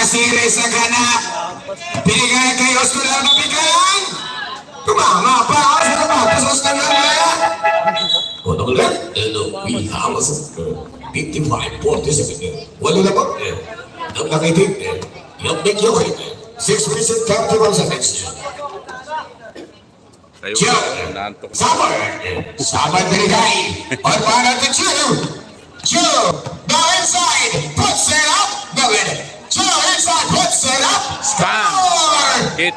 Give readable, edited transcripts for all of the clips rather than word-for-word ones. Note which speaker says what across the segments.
Speaker 1: Kasiri sa ganap. Binigay kay Ostular na bigyan. Tumama pa ako sa kamatas Ostular na yan. Unang lang, we have a 55-47. Wala na ba? Ang nakitig, yung bigyo kayo. 6 minutes and 31 seconds. Joe, Sabar. Sabar binigay. On para to Joe. Joe, go inside. Puts it up. No it. Joe inside. Puts it up. Score.
Speaker 2: Hit.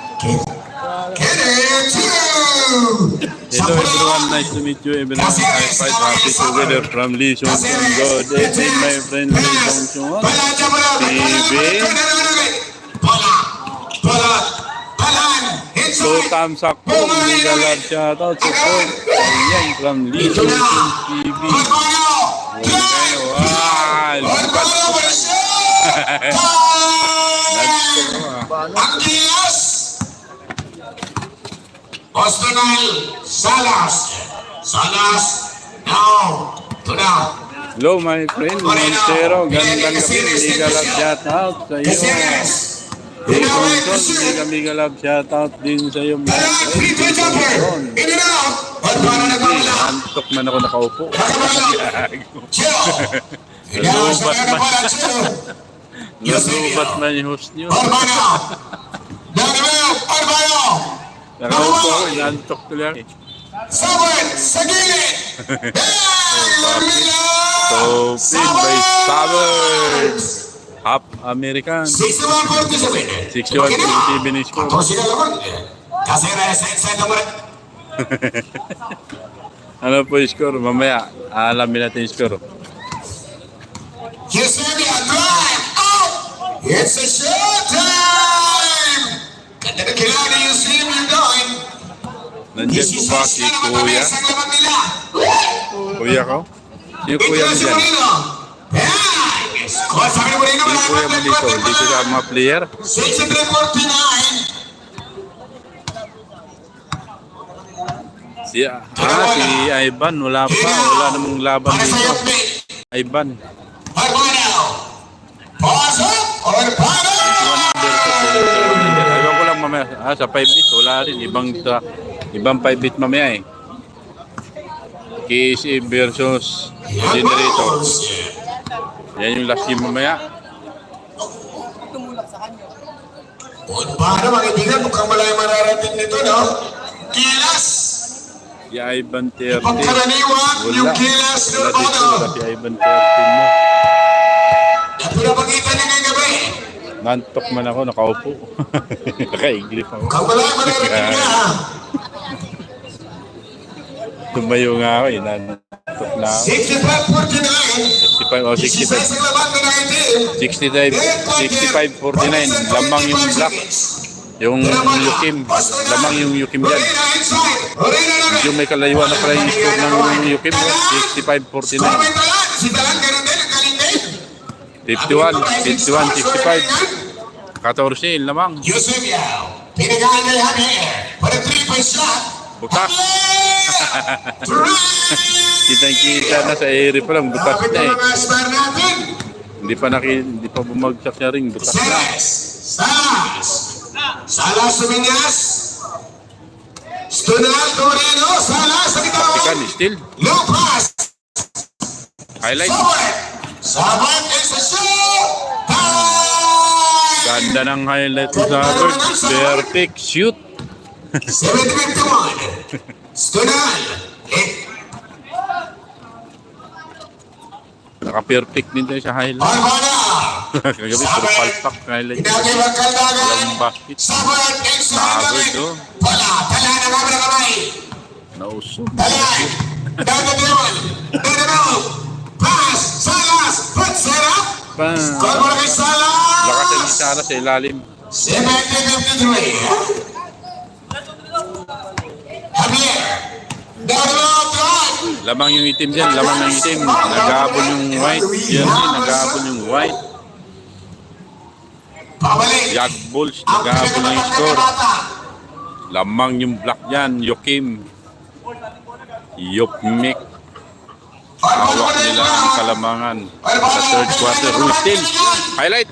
Speaker 1: Get it. Two.
Speaker 2: Hello everyone, nice to meet you. Everyone, I fight happy together from Lee Sean God. It's in my friend Lee Sean TV. So thumbs up po, mega love shoutout support. Ayan, from Lee Sean TV. Wow, lipat po.
Speaker 1: Angias Ostonal Salas now to now.
Speaker 2: Hello my friend Montero, gandang gabi, mega love shoutout sa iyo. Hey Johnson, mega love shoutout din sa iyo mga friend. Antok man ako nakaupo. Nalubat man yung host nyo. Nakaupo ako, inantok ko lang.
Speaker 1: Sabat sa gilid!
Speaker 2: So, pin by Sabat! Half American.
Speaker 1: 61-47.
Speaker 2: 61-47 ni score. Ano po yung score? Mamaya, alamin natin yung score.
Speaker 1: Yesenia drive out! It's a showtime! Ganda na kilala yung sim yung going.
Speaker 2: Nandiyan po ba si Kuya? Kuya ko? Sino Kuya mo dyan? Sino Kuya mo dito? Dito sa mga player?
Speaker 1: 63-49.
Speaker 2: Si Ivan, wala pa. Wala namang laban dito. Ivan.
Speaker 1: Pause up or paddle!
Speaker 2: Ewan ko lang mamaya. Sa 5 bits, wala rin. Ibang 5 bits mamaya eh. KC versus Generator. Yan yung last game mamaya.
Speaker 1: Para mga kaibigan, mukhang malay mararating nito, no? Kilas!
Speaker 2: Si Ivan 30.
Speaker 1: Pagkaraniwan, yung kilas ng
Speaker 2: Wala dito.
Speaker 1: ano.
Speaker 2: Si Ivan 30 mo.
Speaker 1: At pinapakita niya ngayong gabi.
Speaker 2: Nantok man ako, nakaupo. Nakaiglip ako.
Speaker 1: Mukhang malay mararating niya, ha?
Speaker 2: Tumayo nga ako eh. Nantok na ako.
Speaker 1: 65-49.
Speaker 2: 65 o 65.
Speaker 1: 16 ang laban ng item.
Speaker 2: 65-49. Lamang yung black. Yung Yukim. Lamang yung Yukim dyan. Medyo may kalayuan na pala yung score ng Yukim. 65-49. 51-65. 14 lamang.
Speaker 1: Eusebio, pinagaan kay Javier for a 3-point shot.
Speaker 2: Butak. Kitang-kita na sa area pa lang. Butak na eh. Hindi pa bumagsak siya ring. Butak na.
Speaker 1: Salas Suminyas. Stunal Torino. Salas sa gitawang.
Speaker 2: Taktikan, still.
Speaker 1: Low pass.
Speaker 2: Highlight.
Speaker 1: Sabat is a shoot.
Speaker 2: Ganda ng highlight sa Harvard. Perfect shoot.
Speaker 1: 7-51. Stunal.
Speaker 2: Naka-perfect din tayo sa highlight.
Speaker 1: Barbara.
Speaker 2: Kagabi, puro palpak highlight. Walang basket.
Speaker 1: Sabat is a
Speaker 2: Harvard, oh.
Speaker 1: Tala na kami na kamay.
Speaker 2: Nausog.
Speaker 1: Talan. Dadabon. Pass. Salas. Puts it up. Score mo na kay Salas.
Speaker 2: Lakas ang isara sa ilalim.
Speaker 1: 70-53. Javier. Drive.
Speaker 2: Lamang yung itim dyan. Lamang ng itim. Naghabol yung white. Jersey. Naghabol yung white.
Speaker 1: Pabalik.
Speaker 2: Yag Bulls. Naghabol yung score. Lamang yung black dyan. Yokim. Yopmek. Hawak nila ang kalamangan sa third quarter. Routine. Highlight.